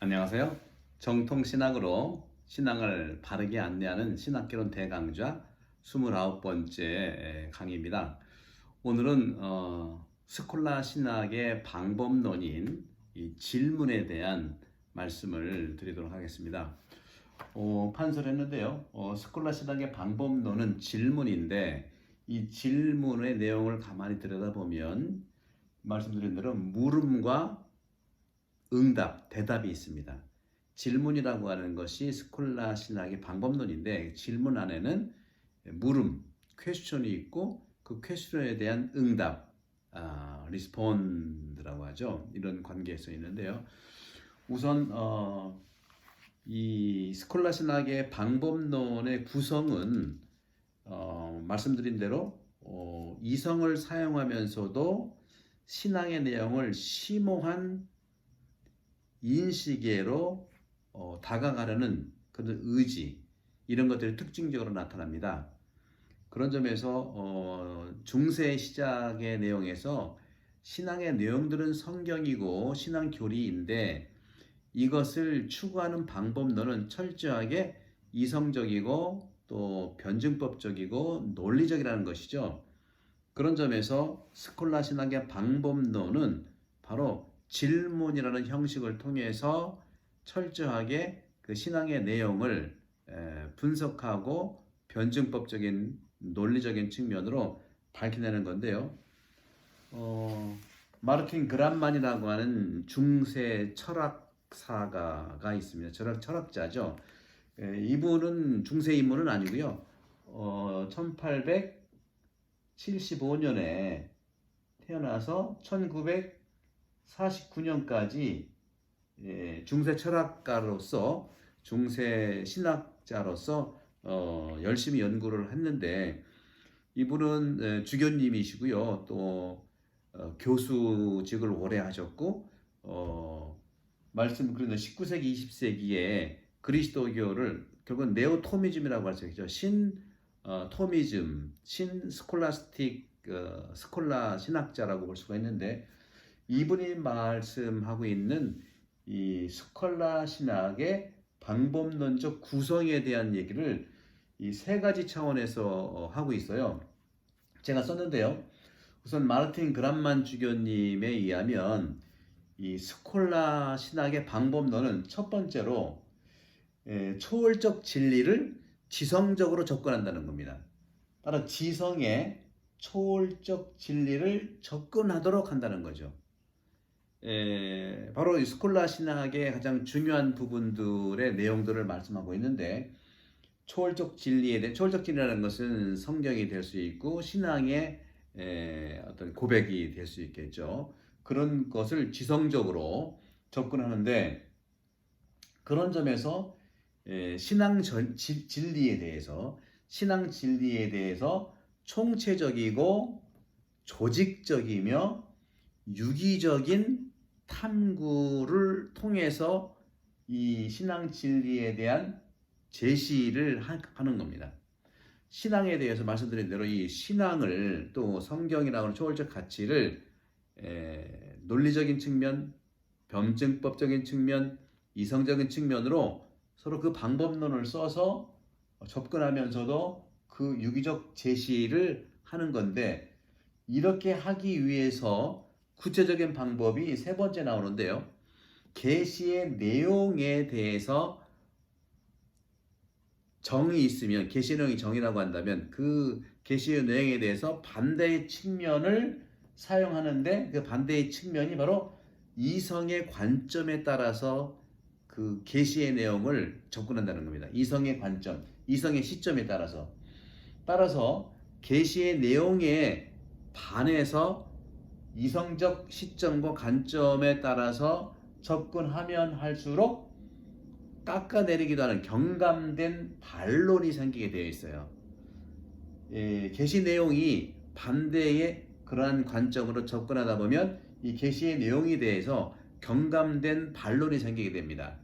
안녕하세요. 정통신학으로 신앙을 바르게 안내하는 신학개론 대강좌 29번째 강의입니다. 오늘은 스콜라 신학의 방법론인 이 질문에 대한 말씀을 드리도록 하겠습니다. 판서했는데요. 스콜라 신학의 방법론은 질문인데 이 질문의 내용을 가만히 들여다보면 말씀드린 대로 물음과 응답, 대답이 있습니다. 질문이라고 하는 것이 스콜라 신학의 방법론인데 질문 안에는 물음, 퀘스천이 있고 그 퀘스천에 대한 응답, 리스폰드라고 하죠. 이런 관계에서 있는데요. 우선 이 스콜라 신학의 방법론의 구성은 말씀드린 대로 이성을 사용하면서도 신앙의 내용을 심오한 인식으로 다가가려는 그런 의지, 이런 것들이 특징적으로 나타납니다. 그런 점에서 중세 시작의 내용에서 신앙의 내용들은 성경이고 신앙 교리인데 이것을 추구하는 방법론은 철저하게 이성적이고 또 변증법적이고 논리적이라는 것이죠. 그런 점에서 스콜라 신학의 방법론은 바로 질문이라는 형식을 통해서 철저하게 그 신앙의 내용을 분석하고 변증법적인 논리적인 측면으로 밝혀내는 건데요. 마르틴 그란만이라고 하는 중세 철학사가가 있습니다. 철학자죠. 이분은 중세 인물은 아니고요. 1875년에 태어나서 1949년까지 중세 철학가로서 중세 신학자로서 열심히 연구를 했는데 이분은 주교님이시고요. 또 교수직을 오래 하셨고 말씀 그런 19세기 20세기에 그리스도교를 결국은 네오토미즘이라고 할 수 있죠. 토미즘, 신 스콜라스틱 스콜라 신학자라고 볼 수가 있는데 이분이 말씀하고 있는 이 스콜라 신학의 방법론적 구성에 대한 얘기를 이 세 가지 차원에서 하고 있어요. 제가 썼는데요. 우선 마르틴 그란만 주교님에 의하면 이 스콜라 신학의 방법론은 첫 번째로 초월적 진리를 지성적으로 접근한다는 겁니다. 따라 지성의 초월적 진리를 접근하도록 한다는 거죠. 바로 이 스콜라 신학의 가장 중요한 부분들의 내용들을 말씀하고 있는데 초월적 진리라는 것은 성경이 될 수 있고 신앙의 어떤 고백이 될 수 있겠죠. 그런 것을 지성적으로 접근하는데 그런 점에서 신앙 진리에 대해서 총체적이고 조직적이며 유기적인 탐구를 통해서 이 신앙 진리에 대한 제시를 하는 겁니다. 신앙에 대해서 말씀드린 대로 이 신앙을 또 성경이라고 하는 초월적 가치를 논리적인 측면, 변증법적인 측면, 이성적인 측면으로 서로 그 방법론을 써서 접근하면서도 그 유기적 제시를 하는 건데 이렇게 하기 위해서 구체적인 방법이 세 번째 나오는데요. 계시의 내용에 대해서 정이 있으면 계시의 내용이 정이라고 한다면 그 계시의 내용에 대해서 반대의 측면을 사용하는데 그 반대의 측면이 바로 이성의 관점에 따라서 그 계시의 내용을 접근한다는 겁니다. 이성의 관점, 이성의 시점에 따라서 계시의 내용에 반해서 이성적 시점과 관점에 따라서 접근하면 할수록 깎아내리기도 하는 경감된 반론이 생기게 되어 있어요. 계시 내용이 반대의 그러한 관점으로 접근하다 보면 이 계시의 내용에 대해서 경감된 반론이 생기게 됩니다.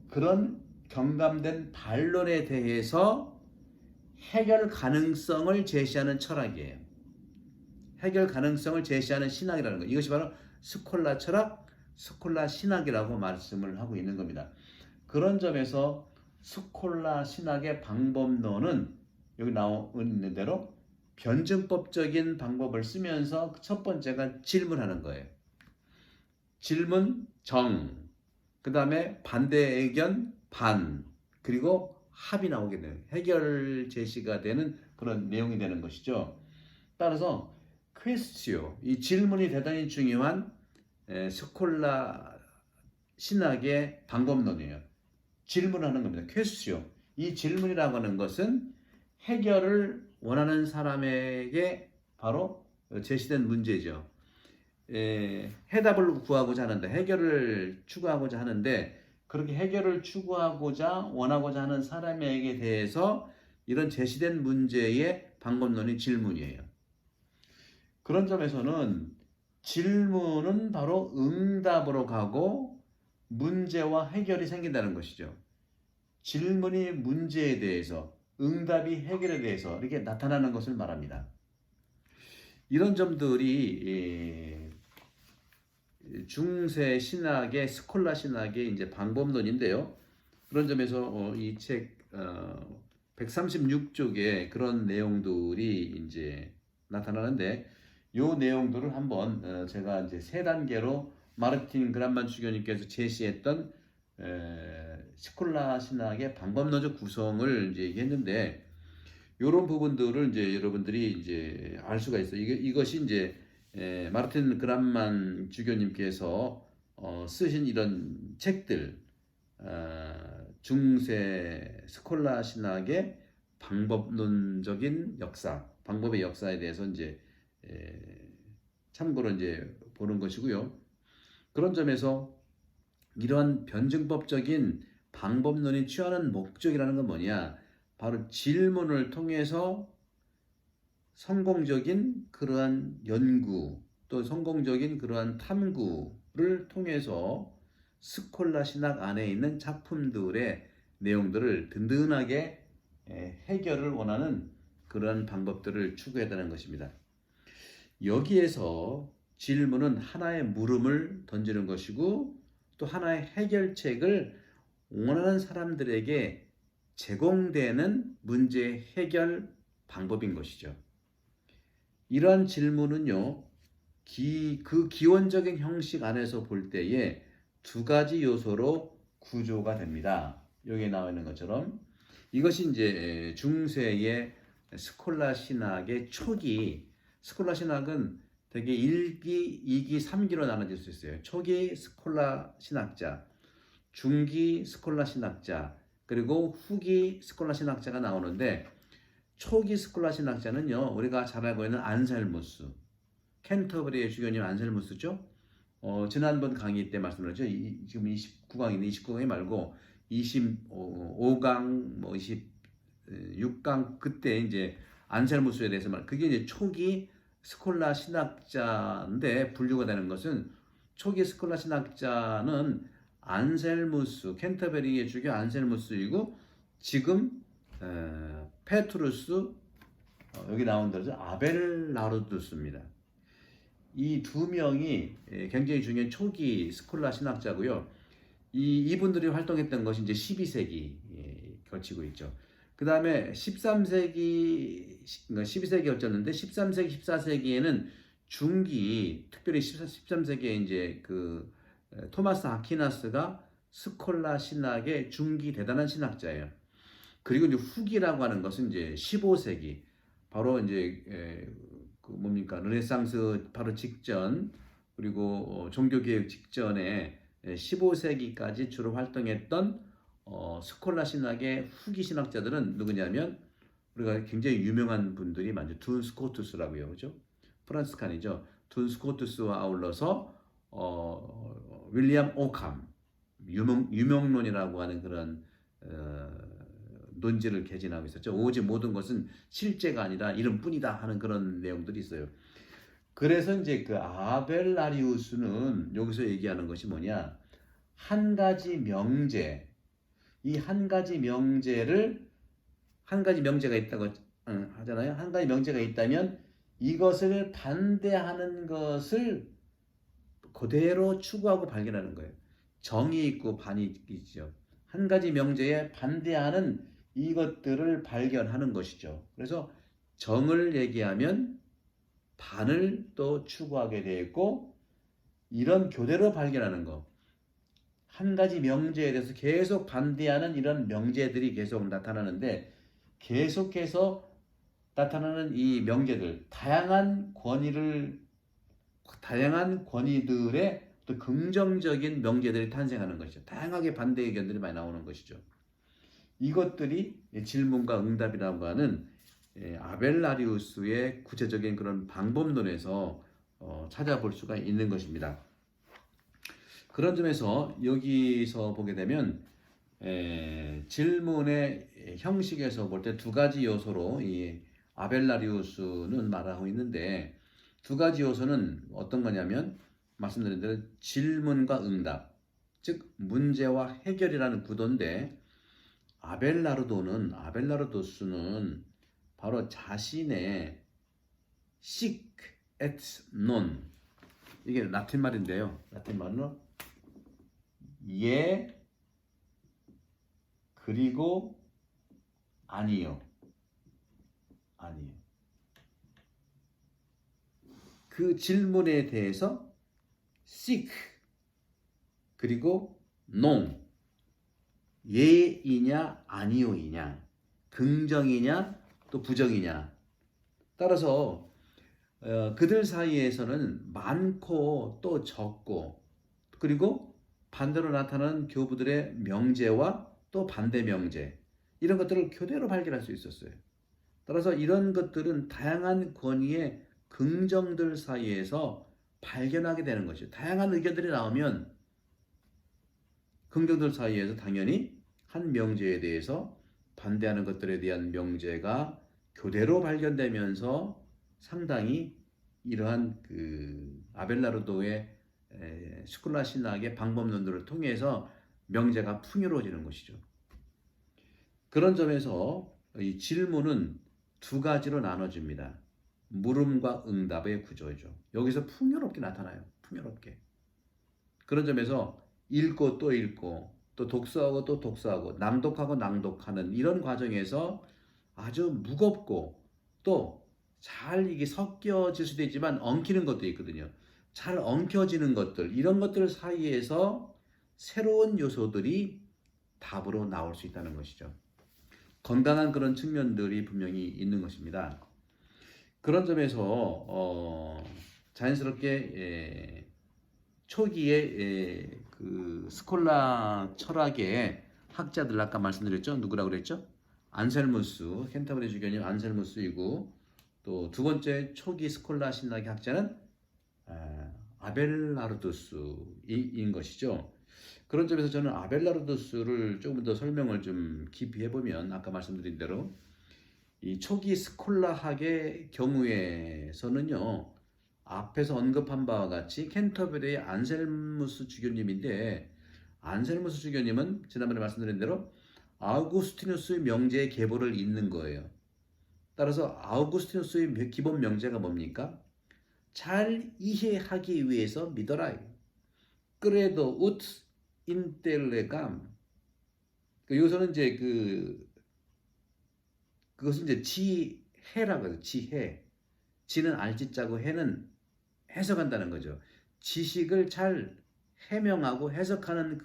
그런 경감된 반론에 대해서 해결 가능성을 제시하는 철학이에요. 해결 가능성을 제시하는 신학이라는 것. 이것이 바로 스콜라 철학, 스콜라 신학이라고 말씀을 하고 있는 겁니다. 그런 점에서 스콜라 신학의 방법론은 여기 나와 있는 대로 변증법적인 방법을 쓰면서 첫 번째가 질문하는 거예요. 질문 정, 그 다음에 반대 의견 반, 그리고 합이 나오게 돼요. 해결 제시가 되는 그런 내용이 되는 것이죠. 따라서 퀘스티오, 이 질문이 대단히 중요한 스콜라 신학의 방법론이에요. 질문하는 겁니다. 퀘스티오. 이 질문이라고 하는 것은 해결을 원하는 사람에게 바로 제시된 문제죠. 해답을 구하고자 하는데, 해결을 추구하고자 하는데, 그렇게 해결을 추구하고자 원하고자 하는 사람에게 대해서 이런 제시된 문제의 방법론이 질문이에요. 그런 점에서는 질문은 바로 응답으로 가고 문제와 해결이 생긴다는 것이죠. 질문이 문제에 대해서, 응답이 해결에 대해서 이렇게 나타나는 것을 말합니다. 이런 점들이 중세 신학의 스콜라 신학의 이제 방법론인데요. 그런 점에서 이 책 136쪽에 그런 내용들이 이제 나타나는데, 요 내용들을 한번 제가 이제 세 단계로 마르틴 그란만 주교님께서 제시했던 스콜라 신학의 방법론적 구성을 이제 얘기했는데, 이런 부분들을 이제 여러분들이 이제 알 수가 있어요. 이것이 이제 마르틴 그란만 주교님께서 쓰신 이런 책들, 중세 스콜라 신학의 방법론적인 역사, 방법의 역사에 대해서 이제 참고로 이제 보는 것이고요. 그런 점에서 이러한 변증법적인 방법론이 취하는 목적이라는 건 뭐냐? 바로 질문을 통해서 성공적인 그러한 연구, 또 성공적인 그러한 탐구를 통해서 스콜라 신학 안에 있는 작품들의 내용들을 든든하게 해결을 원하는 그러한 방법들을 추구해야 하는 것입니다. 여기에서 질문은 하나의 물음을 던지는 것이고, 또 하나의 해결책을 원하는 사람들에게 제공되는 문제 해결 방법인 것이죠. 이러한 질문은요, 그 기원적인 형식 안에서 볼 때에 두 가지 요소로 구조가 됩니다. 여기에 나와 있는 것처럼 이것이 이제 중세의 스콜라 신학의 초기, 스콜라 신학은 대개 1기, 2기, 3기로 나눠질 수 있어요. 초기 스콜라 신학자, 중기 스콜라 신학자, 그리고 후기 스콜라 신학자가 나오는데, 초기 스콜라 신학자는요, 우리가 잘 알고 있는 안셀무스, 캔터버리의 주교님 안셀무스죠. 지난번 강의 때 말씀드렸죠. 지금 29강인데 29강이 말고 25강, 뭐 26강 그때 이제 안셀무스에 대해서 그게 이제 초기 스콜라 신학자인데, 분류가 되는 것은 초기 스콜라 신학자는 안셀무스, 캔터베리의 주교 안셀무스이고, 지금 페트루스, 여기 나온 대로 아벨라르두스입니다. 이 두 명이 굉장히 중요한 초기 스콜라 신학자고요. 이분들이 활동했던 것이 이제 12세기 걸치고 있죠. 그 다음에 13세기, 12세기였었는데 13세기, 14세기에는 중기, 특별히 13세기에 이제 그 토마스 아퀴나스가 스콜라 신학의 중기 대단한 신학자예요. 그리고 이제 후기라고 하는 것은 이제 15세기, 바로 이제 그 뭡니까, 르네상스 바로 직전, 그리고 종교개혁 직전에 15세기까지 주로 활동했던 스콜라 신학의 후기 신학자들은 누구냐면, 우리가 굉장히 유명한 분들이 많죠. 둔 스코투스라고요, 그죠? 프란스칸이죠. 둔 스코투스와 아울러서 윌리엄 오캄, 유명론이라고 하는 그런 논지를 개진하고 있었죠. 오직 모든 것은 실제가 아니라 이름뿐이다 하는 그런 내용들이 있어요. 그래서 이제 그 아벨라리우스는 여기서 얘기하는 것이 뭐냐? 한 가지 명제, 이 한 가지 명제를, 한 가지 명제가 있다고 하잖아요. 한 가지 명제가 있다면 이것을 반대하는 것을 그대로 추구하고 발견하는 거예요. 정이 있고 반이 있죠. 한 가지 명제에 반대하는 이것들을 발견하는 것이죠. 그래서 정을 얘기하면 반을 또 추구하게 되고 이런 교대로 발견하는 것. 한 가지 명제에 대해서 계속 반대하는 이런 명제들이 계속 나타나는데 계속해서 나타나는 이 명제들, 다양한 권위들의 또 긍정적인 명제들이 탄생하는 것이죠. 다양하게 반대 의견들이 많이 나오는 것이죠. 이것들이 질문과 응답이라고 하는 아벨라리우스의 구체적인 그런 방법론에서 찾아볼 수가 있는 것입니다. 그런 점에서 여기서 보게 되면 질문의 형식에서 볼 때 두 가지 요소로 이 아벨라리우스는 말하고 있는데 두 가지 요소는 어떤 거냐면 말씀드린 대로 질문과 응답, 즉 문제와 해결이라는 구도인데 아벨라르도스는 바로 자신의 sic et non 이게 라틴 말인데요. 라틴 말로 예 그리고 아니요. 그 질문에 대해서 sic 그리고 non 예이냐 아니요이냐 긍정이냐 또 부정이냐 따라서 그들 사이에서는 많고 또 적고 그리고 반대로 나타나는 교부들의 명제와 또 반대 명제 이런 것들을 교대로 발견할 수 있었어요. 따라서 이런 것들은 다양한 권위의 긍정들 사이에서 발견하게 되는 것이죠. 다양한 의견들이 나오면 긍정들 사이에서 당연히 한 명제에 대해서 반대하는 것들에 대한 명제가 교대로 발견되면서 상당히 이러한 그 아벨라르도의 스콜라 신학의 방법론들을 통해서 명제가 풍요로워지는 것이죠. 그런 점에서 이 질문은 두 가지로 나눠집니다. 물음과 응답의 구조죠. 여기서 풍요롭게 나타나요. 풍요롭게. 그런 점에서 읽고 또 독서하고 또 독서하고 낭독하고 낭독하는 이런 과정에서 아주 무겁고 또 잘 이게 섞여질 수도 있지만 엉키는 것도 있거든요. 잘 엉켜지는 것들 이런 것들 사이에서 새로운 요소들이 답으로 나올 수 있다는 것이죠. 건강한 그런 측면들이 분명히 있는 것입니다. 그런 점에서 자연스럽게 초기에 그 스콜라 철학의 학자들 아까 말씀드렸죠. 누구라고 그랬죠? 안셀무스, 켄터버리 주교님 안셀무스이고 또 두 번째 초기 스콜라 신학의 학자는 아벨라르도스인 것이죠. 그런 점에서 저는 아벨라르도스를 조금 더 설명을 좀 깊이 해보면 아까 말씀드린 대로 이 초기 스콜라학의 경우에서는요. 앞에서 언급한 바와 같이 켄터베리의 안셀무스 주교님인데 안셀무스 주교님은 지난번에 말씀드린 대로 아우구스티누스의 명제의 계보를 잇는 거예요. 따라서 아우구스티누스의 기본 명제가 뭡니까? 잘 이해하기 위해서 믿어라. 그래도 ut intellegam. 여기서는 이제 그것은 이제 지혜라고 해요. 지혜. 지는 알지자고 해는 해석한다는 거죠. 지식을 잘 해명하고 해석하는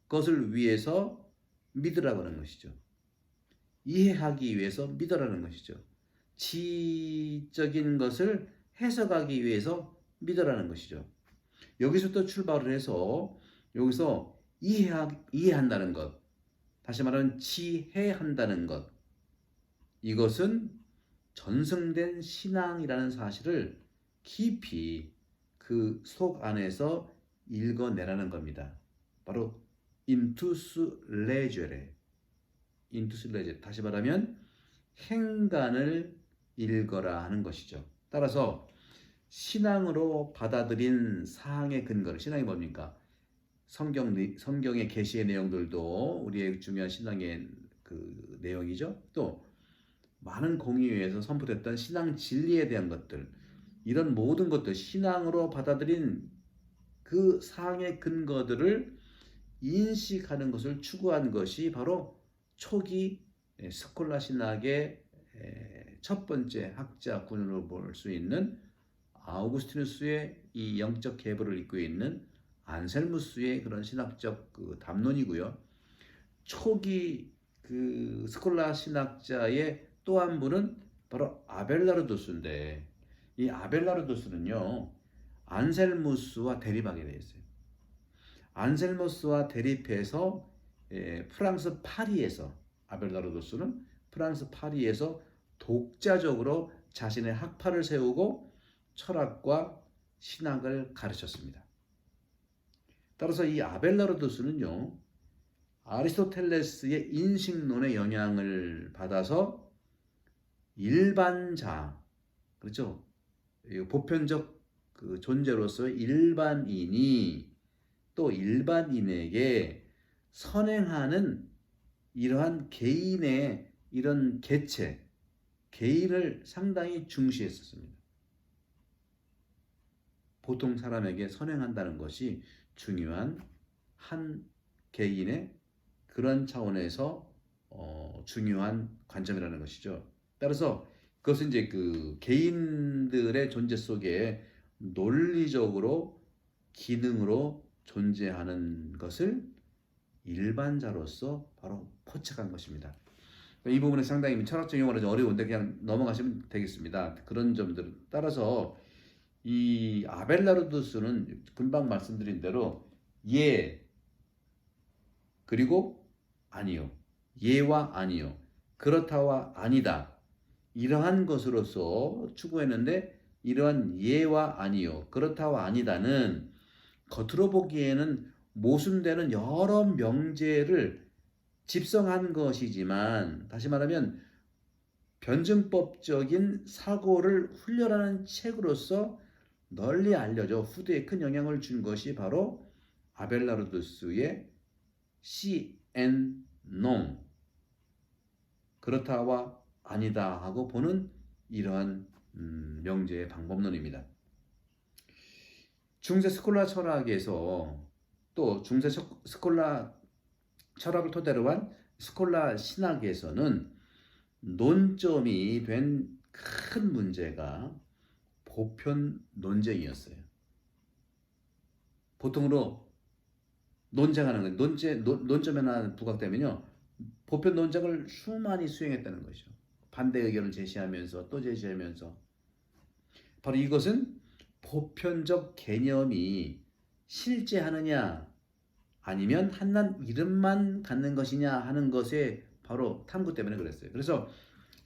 그것을 위해서 믿으라고 하는 것이죠. 이해하기 위해서 믿으라는 것이죠. 지적인 것을 해석하기 위해서 믿으라는 것이죠. 여기서부터 출발을 해서 여기서 이해한다는 것, 다시 말하면 지혜한다는 것, 이것은 전승된 신앙이라는 사실을 깊이 그 속 안에서 읽어내라는 겁니다. 바로 인투스 레제레. 다시 말하면 행간을 읽어라 하는 것이죠. 따라서 신앙으로 받아들인 사항의 근거를 신앙이 뭡니까? 성경의 계시의 내용들도 우리의 중요한 신앙의 그 내용이죠. 또 많은 공의회에서 선포됐던 신앙 진리에 대한 것들 이런 모든 것들 신앙으로 받아들인 그 사상의 근거들을 인식하는 것을 추구한 것이 바로 초기 스콜라 신학의 첫 번째 학자군으로 볼 수 있는 아우구스티누스의 이 영적 계보를 잇고 있는 안셀무스의 그런 신학적 그 담론이고요. 초기 그 스콜라 신학자의 또 한 분은 바로 아벨라르도스인데, 이 아벨라르도스는요 안셀무스와 대립하게 되어 있어요. 안셀무스와 대립해서 프랑스 파리에서, 아벨라르도스는 프랑스 파리에서 독자적으로 자신의 학파를 세우고 철학과 신학을 가르쳤습니다. 따라서 이 아벨라르도스는요 아리스토텔레스의 인식론의 영향을 받아서 일반자, 그렇죠? 보편적 그 존재로서 일반인이 또 일반인에게 선행하는 이러한 개인의 이런 개체, 개인을 상당히 중시했었습니다. 보통 사람에게 선행한다는 것이 중요한 한 개인의 그런 차원에서 중요한 관점이라는 것이죠. 따라서 그것은 이제 그 개인들의 존재 속에 논리적으로 기능으로 존재하는 것을 일반자로서 바로 포착한 것입니다. 이 부분은 상당히 철학적 용어로 좀 어려운데 그냥 넘어가시면 되겠습니다. 그런 점들 따라서 이 아벨라르두스는 금방 말씀드린 대로 예 그리고 아니요, 예와 아니요, 그렇다와 아니다, 이러한 것으로서 추구했는데, 이러한 예와 아니요, 그렇다와 아니다는 겉으로 보기에는 모순되는 여러 명제를 집성한 것이지만, 다시 말하면 변증법적인 사고를 훈련하는 책으로서 널리 알려져 후대에 큰 영향을 준 것이 바로 아벨라르두스의 시 앤 농, 그렇다와 아니다 하고 보는 이러한 명제의 방법론입니다. 중세 스콜라 철학에서 또 중세 스콜라 철학을 토대로 한 스콜라 신학에서는 논점이 된 큰 문제가 보편 논쟁이었어요. 보통으로 논쟁하는 거예요. 논점에 하나 부각되면요, 보편 논쟁을 수많이 수행했다는 것이죠. 반대 의견을 제시하면서 또 제시하면서, 바로 이것은 보편적 개념이 실제하느냐 아니면 한낱 이름만 갖는 것이냐 하는 것에 바로 탐구 때문에 그랬어요. 그래서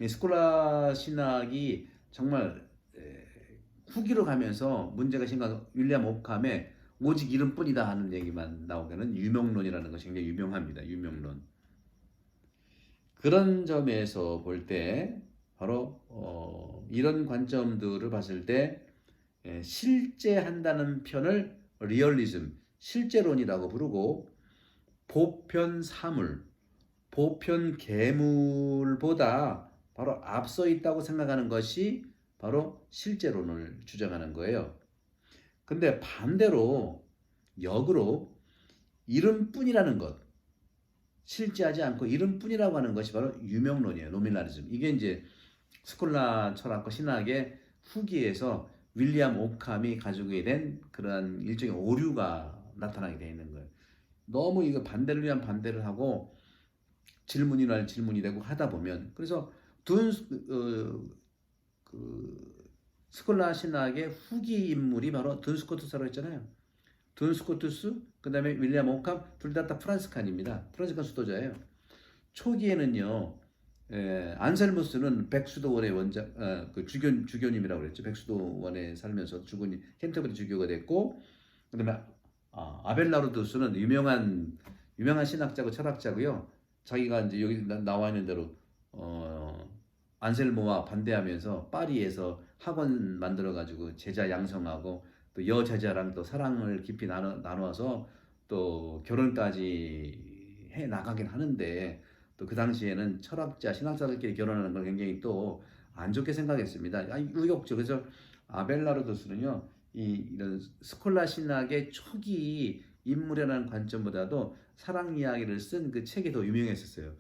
스콜라 신학이 정말 후기로 가면서 문제가 심각한 윌리엄 오캄의 오직 이름뿐이다 하는 얘기만 나오게는 유명론이라는 것이 굉장히 유명합니다. 유명론. 그런 점에서 볼 때 바로 이런 관점들을 봤을 때 실제한다는 편을 리얼리즘, 실제론이라고 부르고, 보편 사물, 보편 계물보다 바로 앞서 있다고 생각하는 것이 바로 실제론을 주장하는 거예요. 근데 반대로 역으로 이름뿐이라는 것, 실제하지 않고 이름뿐이라고 하는 것이 바로 유명론이에요. 노미널리즘. 이게 이제 스콜라 철학과 신학의 후기에서 윌리엄 오캄이 가지고 된 그러한 일종의 오류가 나타나게 되어 있는 거예요. 너무 이거 반대를 위한 반대를 하고 질문이나 질문이 되고 하다 보면, 그래서 스콜라 신학의 후기 인물이 바로 둔 스코투스라고 했잖아요. 둔 스코투스, 그 다음에 윌리엄 오캄, 둘 다 프란스칸입니다. 프란스칸 수도자예요. 초기에는요, 안셀무스는 백수도원의 원작, 그 주교님이라고 그랬죠. 백수도원에 살면서 주교님, 캔터버리 주교가 됐고, 그 다음에 아벨라르두스는 유명한 신학자고 철학자고요. 자기가 이제 여기 나와 있는 대로 안셀모와 반대하면서 파리에서 학원 만들어 가지고 제자 양성하고, 또 여제자랑 또 사랑을 깊이 나누어서 또 결혼까지 해 나가긴 하는데, 또 그 당시에는 철학자, 신학자들끼리 결혼하는 걸 굉장히 또 안 좋게 생각했습니다. 우욕적. 그래서 아벨라르도스는요, 이런 스콜라 신학의 초기 인물이라는 관점보다도 사랑 이야기를 쓴 그 책이 더 유명했었어요.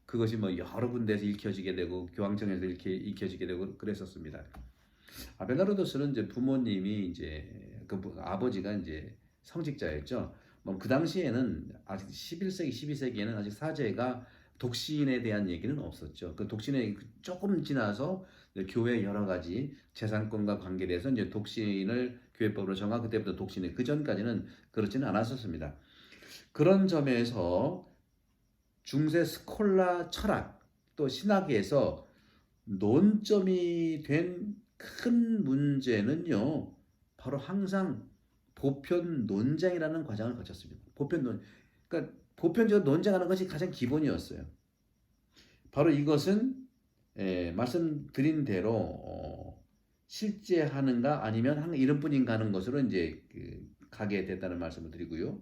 그것이 뭐 여러 군데에서 읽혀지게 되고 교황청에서 이렇게 읽혀지게 되고 그랬었습니다. 아벨라르도스는 이제 부모님이 이제 아버지가 이제 성직자였죠. 뭐 그 당시에는 아직 11세기, 12세기에는 아직 사제가 독신에 대한 얘기는 없었죠. 그 독신에 조금 지나서 교회 여러 가지 재산권과 관계돼서 이제 독신을 교회법으로 정하고 그때부터 독신에 그 전까지는 그렇지는 않았었습니다. 그런 점에서 중세 스콜라 철학 또 신학에서 논점이 된 큰 문제는요, 바로 항상 보편 논쟁이라는 과정을 거쳤습니다. 그러니까 보편적으로 논쟁하는 것이 가장 기본이었어요. 바로 이것은 말씀드린 대로 실제 하는가 아니면 한 이름뿐인가 하는 것으로 이제 가게 됐다는 말씀을 드리고요.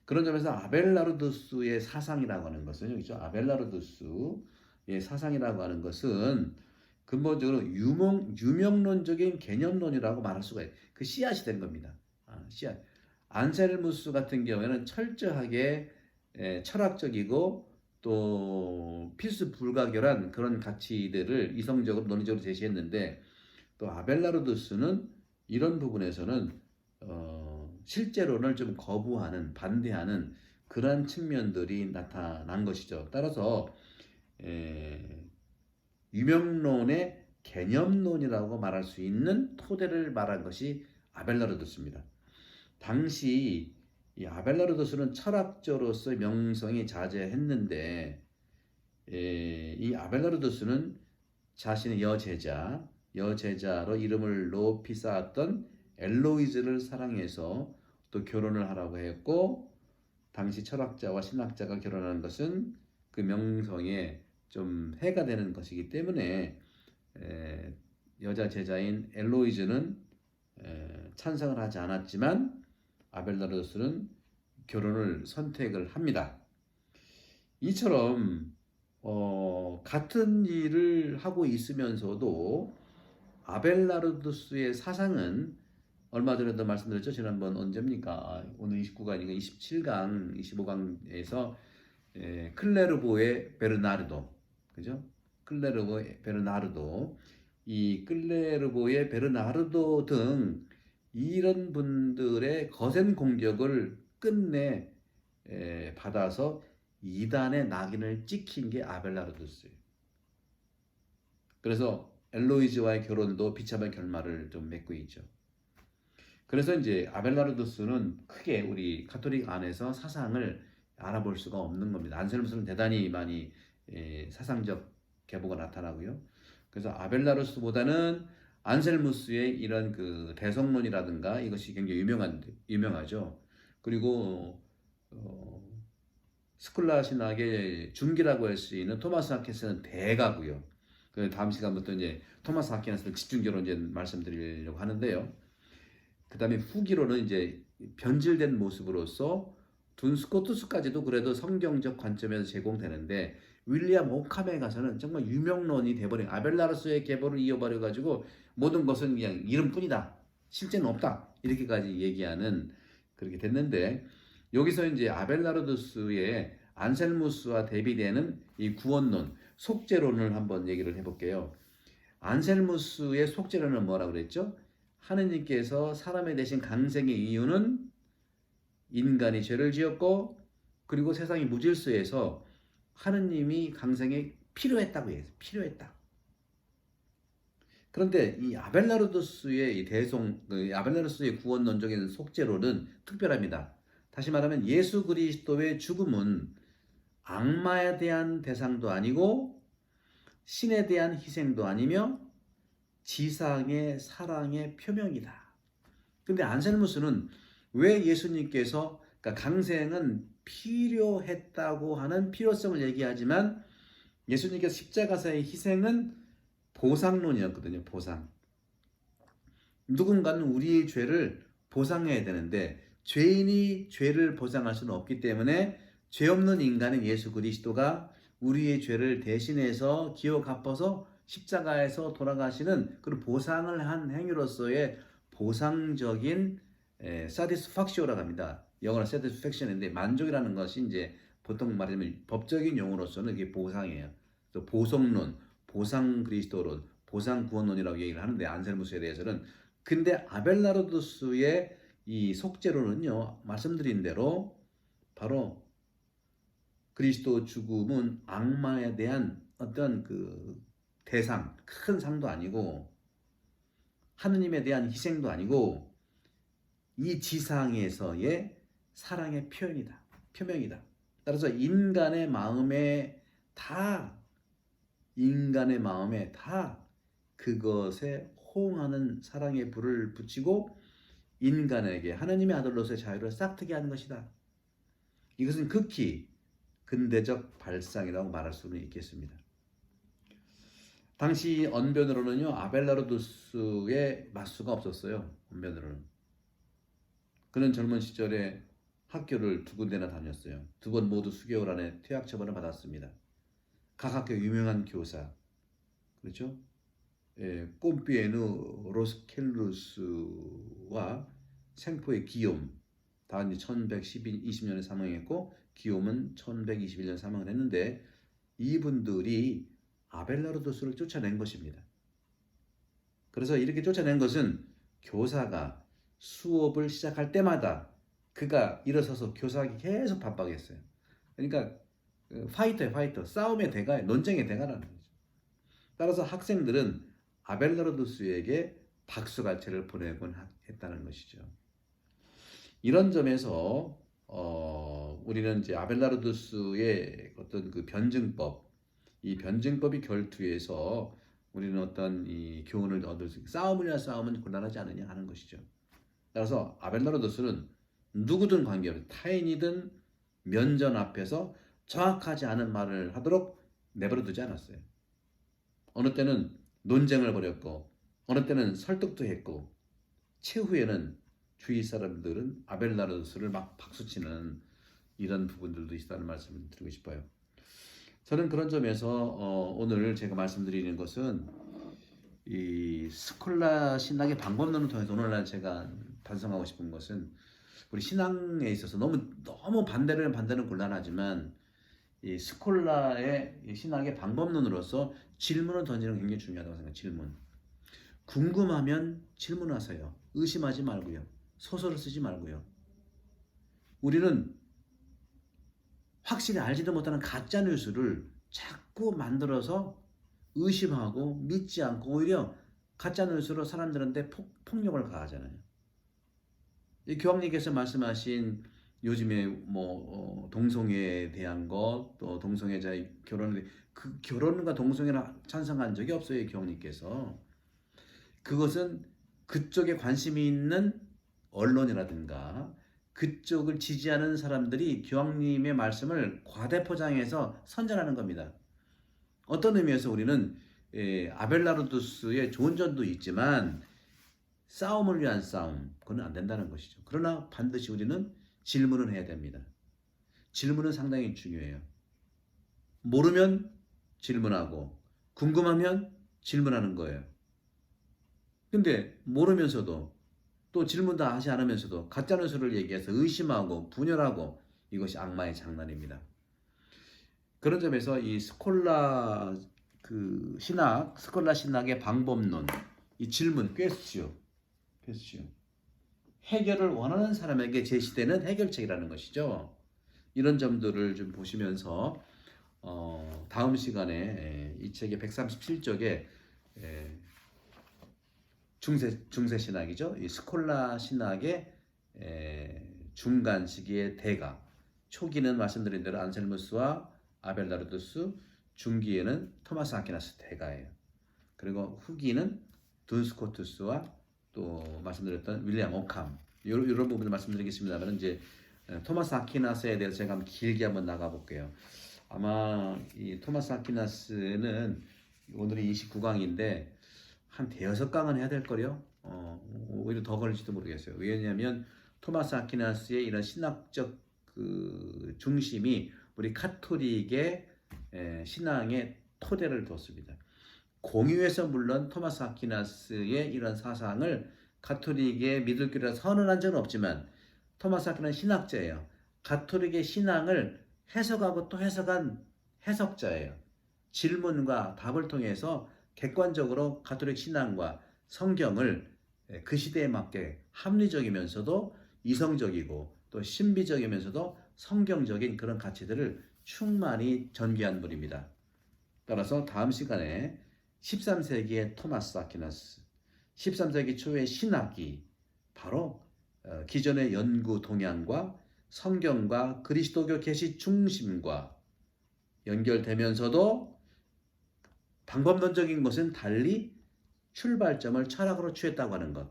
그런 점에서 아벨라르두스의 사상이라고 하는 것은 여기죠. 아벨라르두스의 사상이라고 하는 것은 근본적으로 유명론적인 개념론이라고 말할 수가 있어요. 그 씨앗이 된 겁니다. 씨앗. 안셀무스 같은 경우에는 철저하게 철학적이고 또 필수 불가결한 그런 가치들을 이성적으로 논리적으로 제시했는데 또 아벨라르두스는 이런 부분에서는 실제론을 좀 거부하는 반대하는 그런 측면들이 나타난 것이죠. 따라서 유명론의 개념론이라고 말할 수 있는 토대를 말한 것이 아벨라르도스입니다. 당시 이 아벨라르도스는 철학자로서의 명성이 자제했는데 이 아벨라르도스는 자신의 여제자로 이름을 높이 쌓았던 엘로이즈를 사랑해서 또 결혼을 하라고 했고, 당시 철학자와 신학자가 결혼하는 것은 그 명성에 좀 해가 되는 것이기 때문에 여자 제자인 엘로이즈는 찬성을 하지 않았지만 아벨라르도스는 결혼을 선택을 합니다. 이처럼 같은 일을 하고 있으면서도 아벨라르도스의 사상은 얼마 전에도 말씀드렸죠. 지난번 언제입니까? 오늘 29강인가 27강, 25강에서 클레르보의 베르나르도, 그죠? 클레르보의 베르나르도, 이 클레르보의 베르나르도 등 이런 분들의 거센 공격을 끝내 받아서 이단의 낙인을 찍힌 게 아벨라르도스예요. 그래서 엘로이즈와의 결혼도 비참한 결말을 좀 맺고 있죠. 그래서 이제 아벨라르도스는 크게 우리 가톨릭 안에서 사상을 알아볼 수가 없는 겁니다. 안셀무스는 대단히 많이 사상적 계보가 나타나고요. 그래서 아벨라르도스보다는 안셀무스의 이런 그 대성론이라든가 이것이 굉장히 유명하죠. 그리고 스콜라 신학의 중기라고 할 수 있는 토마스 아퀴나스는 대가고요. 그 다음 시간부터 이제 토마스 아퀴나스를 집중적으로 이제 말씀드리려고 하는데요. 그 다음에 후기로는 이제 변질된 모습으로서 둔스코투스까지도 그래도 성경적 관점에서 제공되는데 윌리엄 오캄에 가서는 정말 유명론이 돼버린 아벨라르도스의 계보를 이어버려 가지고 모든 것은 그냥 이름뿐이다, 실제는 없다, 이렇게까지 얘기하는 그렇게 됐는데, 여기서 이제 아벨라르도스의 안셀무스와 대비되는 이 구원론, 속죄론을 한번 얘기를 해볼게요. 안셀무스의 속죄론은 뭐라고 그랬죠? 하느님께서 사람에 대신 강생의 이유는 인간이 죄를 지었고 그리고 세상이 무질서해서 하느님이 강생에 필요했다고 해요. 필요했다. 그런데 이 아벨라르도스의 아벨라르도스의 구원론적인 속죄론은 특별합니다. 다시 말하면 예수 그리스도의 죽음은 악마에 대한 대상도 아니고 신에 대한 희생도 아니며 지상의 사랑의 표명이다. 근데 안셀무스는 왜 예수님께서, 그러니까 강생은 필요했다고 하는 필요성을 얘기하지만 예수님께서 십자가사의 희생은 보상론이었거든요. 보상. 누군가는 우리의 죄를 보상해야 되는데 죄인이 죄를 보상할 수는 없기 때문에 죄 없는 인간인 예수 그리스도가 우리의 죄를 대신해서 기어 갚아서 십자가에서 돌아가시는 그런 보상을 한 행위로서의 보상적인 satisfactio라고 합니다. 영어로 satisfaction인데 만족이라는 것이 이제 보통 말하자면 법적인 용어로서는 이게 보상이에요. 또 보속론, 보상 그리스도론, 보상 구원론이라고 얘기를 하는데 안셀무스에 대해서는 근데 아벨라르도스의 이 속죄론은요 말씀드린 대로 바로 그리스도 죽음은 악마에 대한 어떤 그 대상, 큰 상도 아니고 하느님에 대한 희생도 아니고 이 지상에서의 사랑의 표현이다. 표명이다. 따라서 인간의 마음에 다 그것에 호응하는 사랑의 불을 붙이고 인간에게 하나님의 아들로서의 자유를 싹트게 하는 것이다. 이것은 극히 근대적 발상이라고 말할 수는 있겠습니다. 당시 언변으로는요 아벨라르도스의 맞수가 없었어요. 언변으로는. 그는 젊은 시절에 학교를 2군데나 다녔어요. 2번 모두 수개월 안에 퇴학 처분을 받았습니다. 각 학교 유명한 교사, 그렇죠? 꼼피에누 로스켈루스와 생포의 기욤, 다 이제 1120년에 사망했고 기욤은 1121년 사망을 했는데 이분들이 아벨라르도스를 쫓아낸 것입니다. 그래서 이렇게 쫓아낸 것은 교사가 수업을 시작할 때마다 그가 일어서서 교사에게 계속 반박했어요. 그러니까 파이터예요, 파이터. 싸움의 대가예요. 논쟁의 대가라는 거죠. 따라서 학생들은 아벨라르도스에게 박수갈채를 보내곤 했다는 것이죠. 이런 점에서 우리는 이제 아벨라르도스의 어떤 그 변증법, 이 변증법이 결투에서 우리는 어떤 이 교훈을 얻을 수 있고 싸움이나 싸움은 곤란하지 않느냐 하는 것이죠. 따라서 아벨라르도스는 누구든 관계없이 타인이든 면전 앞에서 정확하지 않은 말을 하도록 내버려 두지 않았어요. 어느 때는 논쟁을 벌였고 어느 때는 설득도 했고 최후에는 주위 사람들은 아벨라르도스를 막 박수치는 이런 부분들도 있다는 말씀을 드리고 싶어요. 저는 그런 점에서 오늘 제가 말씀드리는 것은 이 스콜라 신학의 방법론을 통해서 오늘날 제가 반성하고 싶은 것은 우리 신앙에 있어서 너무 반대는 곤란하지만 이 스콜라의 신학의 방법론으로서 질문을 던지는 게 굉장히 중요하다고 생각해요. 질문. 궁금하면 질문하세요. 의심하지 말고요. 소설을 쓰지 말고요. 우리는 확실히 알지도 못하는 가짜 뉴스를 자꾸 만들어서 의심하고 믿지 않고 오히려 가짜 뉴스로 사람들한테 폭력을 가하잖아요. 이 교황님께서 말씀하신 요즘에 동성애에 대한 것, 또 동성애자 결혼에 그 결혼과 동성애를 찬성한 적이 없어요. 교황님께서. 그것은 그쪽에 관심이 있는 언론이라든가 그쪽을 지지하는 사람들이 교황님의 말씀을 과대포장해서 선전하는 겁니다. 어떤 의미에서 우리는 아벨라르도스의 좋은 점도 있지만 싸움을 위한 싸움, 그건 안 된다는 것이죠. 그러나 반드시 우리는 질문을 해야 됩니다. 질문은 상당히 중요해요. 모르면 질문하고 궁금하면 질문하는 거예요. 근데 모르면서도 또 질문도 하지 않으면서도 가짜뉴스를 얘기해서 의심하고 분열하고 이것이 악마의 장난입니다. 그런 점에서 이 스콜라 신학의 방법론, 이 질문, 퀘스츄, 해결을 원하는 사람에게 제시되는 해결책이라는 것이죠. 이런 점들을 좀 보시면서 다음 시간에 이 책의 137쪽에 중세 신학이죠. 이 스콜라 신학의 중간 시기의 대가. 초기는 말씀드린 대로 안셀무스와 아벨라르도스, 중기에는 토마스 아퀴나스 대가예요. 그리고 후기는 둔 스코투스와 또 말씀드렸던 윌리엄 오캄. 이런 부분을 말씀드리겠습니다만 이제 토마스 아퀴나스에 대해서 제가 한번 길게 한번 나가 볼게요. 아마 이 토마스 아퀴나스는 오늘이 29강인데 한 대여섯 강은 해야 될 거요. 오히려 더 걸릴지도 모르겠어요. 왜냐하면 토마스 아퀴나스의 이런 신학적 그 중심이 우리 카톨릭의 신앙의 토대를 뒀습니다. 공유해서 물론 토마스 아퀴나스의 이런 사상을 가톨릭의 믿을 교리라 선언한 적은 없지만 토마스 아퀴나스는 신학자예요. 가톨릭의 신앙을 해석하고 또 해석한 해석자예요. 질문과 답을 통해서 객관적으로 가톨릭 신앙과 성경을 그 시대에 맞게 합리적이면서도 이성적이고 또 신비적이면서도 성경적인 그런 가치들을 충만히 전개한 분입니다. 따라서 다음 시간에 13세기의 토마스 아퀴나스, 13세기 초의 신학이 바로 기존의 연구 동향과 성경과 그리스도교 계시 중심과 연결되면서도 방법론적인 것은 달리 출발점을 철학으로 취했다고 하는 것.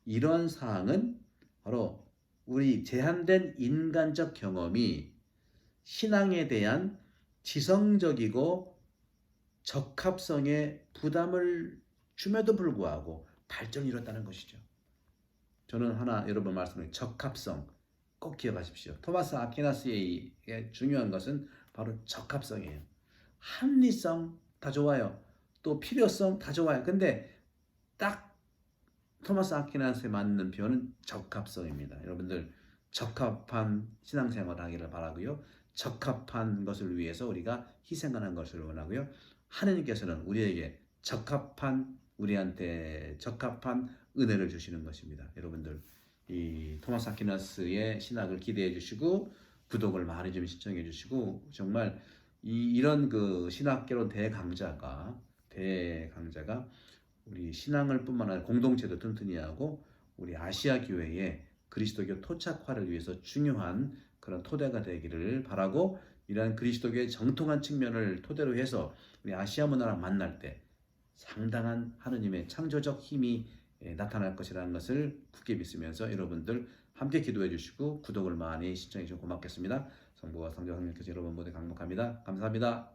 이런 사항은 바로 우리 제한된 인간적 경험이 신앙에 대한 지성적이고 적합성에 부담을 줌에도 불구하고 발전을 이뤘다는 것이죠. 저는 하나 여러분 말씀드린 적합성 꼭 기억하십시오. 토마스 아퀴나스의 중요한 것은 바로 적합성이에요. 합리성 다 좋아요. 또 필요성 다 좋아요. 근데 딱 토마스 아퀴나스에 맞는 표현은 적합성입니다. 여러분들 적합한 신앙생활 하기를 바라고요. 적합한 것을 위해서 우리가 희생하는 것을 원하고요. 하느님께서는 우리에게 우리한테 적합한 은혜를 주시는 것입니다. 여러분들 이 토마스 아퀴나스의 신학을 기대해 주시고 구독을 많이 좀 신청해 주시고 정말 이런 그 신학계론 대강자가 우리 신앙을 뿐만 아니라 공동체도 튼튼히 하고 우리 아시아 교회의 그리스도교 토착화를 위해서 중요한 그런 토대가 되기를 바라고 이러한 그리스도교의 정통한 측면을 토대로 해서 우리 아시아 문화랑 만날 때 상당한 하느님의 창조적 힘이 나타날 것이라는 것을 굳게 믿으면서 여러분들 함께 기도해 주시고 구독을 많이 신청해 주시면 고맙겠습니다. 성부와 성자 성령께서 여러분 모두 강복합니다. 감사합니다.